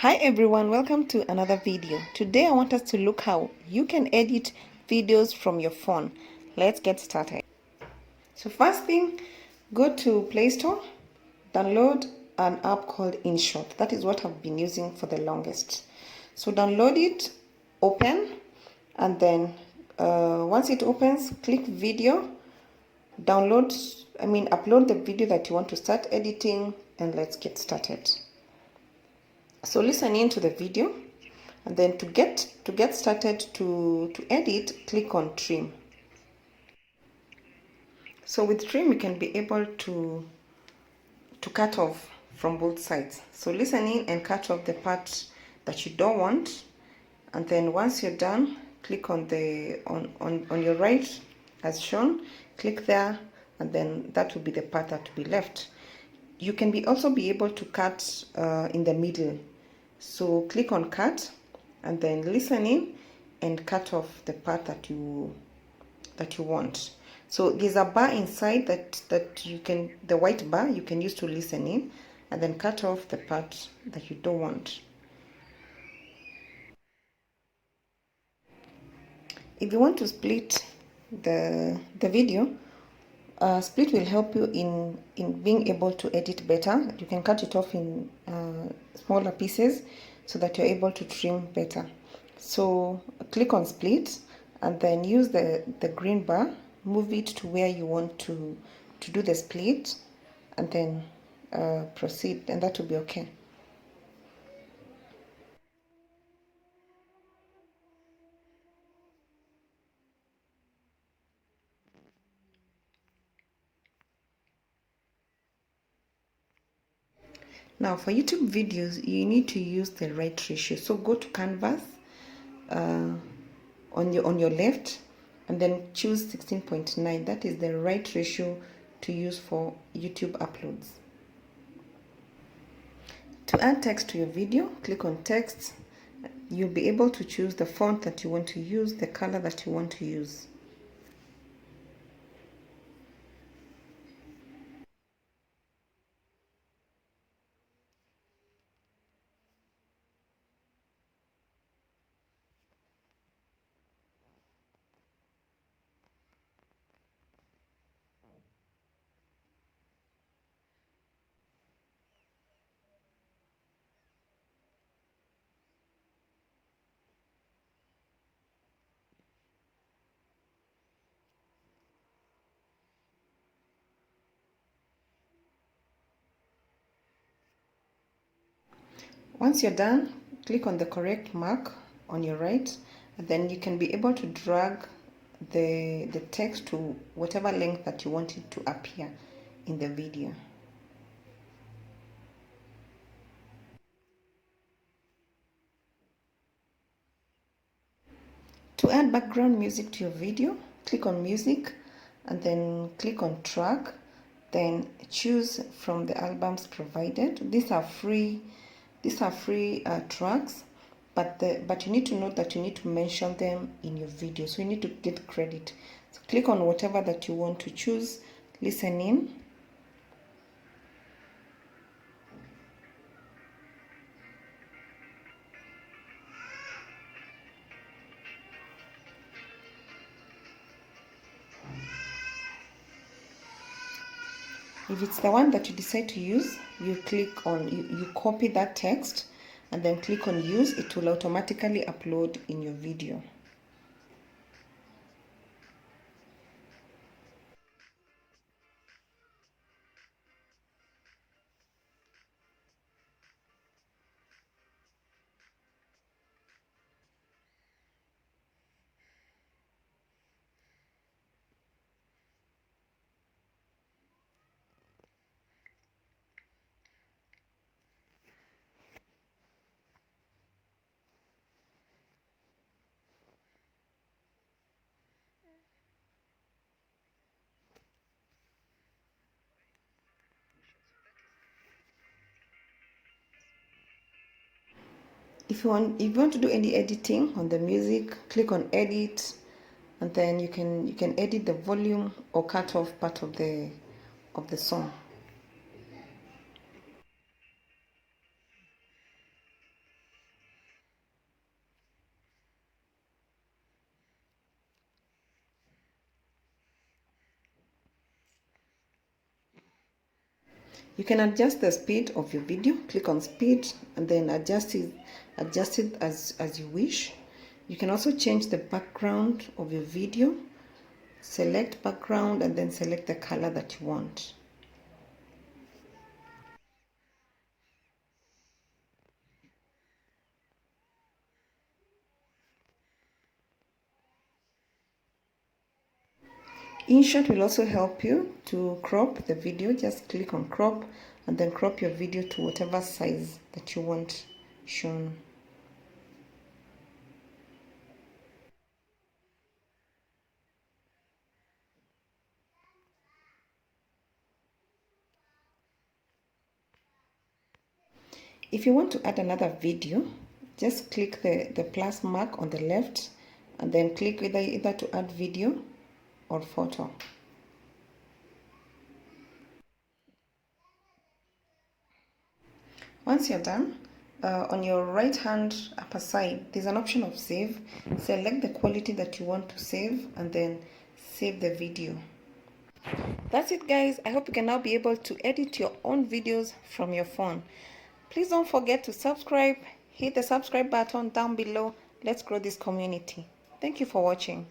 Hi everyone, welcome to another video. Today I want us to look how you can edit videos from your phone. Let's get started. So first thing, go to Play Store, download an app called InShot. That is what I've been using for the longest. So download it, open, and then once it opens, click video, upload the video that you want to start editing, and let's get started. So listen in to the video, and then to get started to edit, click on trim. So with trim you can be able to cut off from both sides. So listen in and cut off the part that you don't want, and then once you're done, click on the on your right as shown, click there, and then that will be the part that will be left. You can also be able to cut in the middle. So click on cut, and then listen in and cut off the part that you want. So there's a bar inside that you can, the white bar you can use to listen in, and then cut off the part that you don't want. If you want to split the video, split will help you in being able to edit better. You can cut it off in smaller pieces so that you're able to trim better. So click on split, and then use the green bar, move it to where you want to do the split, and then proceed, and that will be okay. Now for YouTube videos, you need to use the right ratio. So go to Canvas on your left, and then choose 16.9. That is the right ratio to use for YouTube uploads. To add text to your video, click on text. You'll be able to choose the font that you want to use, the color that you want to use. Once you're done, click on the correct mark on your right, and then you can be able to drag the text to whatever length that you want it to appear in the video. To add background music to your video, click on music, and then click on track, then choose from the albums provided. These are free tracks, but you need to note that you need to mention them in your video, so you need to get credit. So click on whatever that you want to choose, listen in. If it's the one that you decide to use, you click on, you copy that text, and then click on use. It will automatically upload in your video. If you want to do any editing on the music, click on edit, and then you can edit the volume or cut off part of the song. You can adjust the speed of your video. Click on speed and then adjust it as you wish. You can also change the background of your video. Select background and then select the color that you want. InShot will also help you to crop the video. Just click on crop and then crop your video to whatever size that you want shown. If you want to add another video, just click the plus mark on the left and then click either to add video or photo. Once you're done, on your right hand upper side, there's an option of save. Select the quality that you want to save and then save the video. That's it, guys. I hope you can now be able to edit your own videos from your phone. Please don't forget to subscribe. Hit the subscribe button down below. Let's grow this community. Thank you for watching.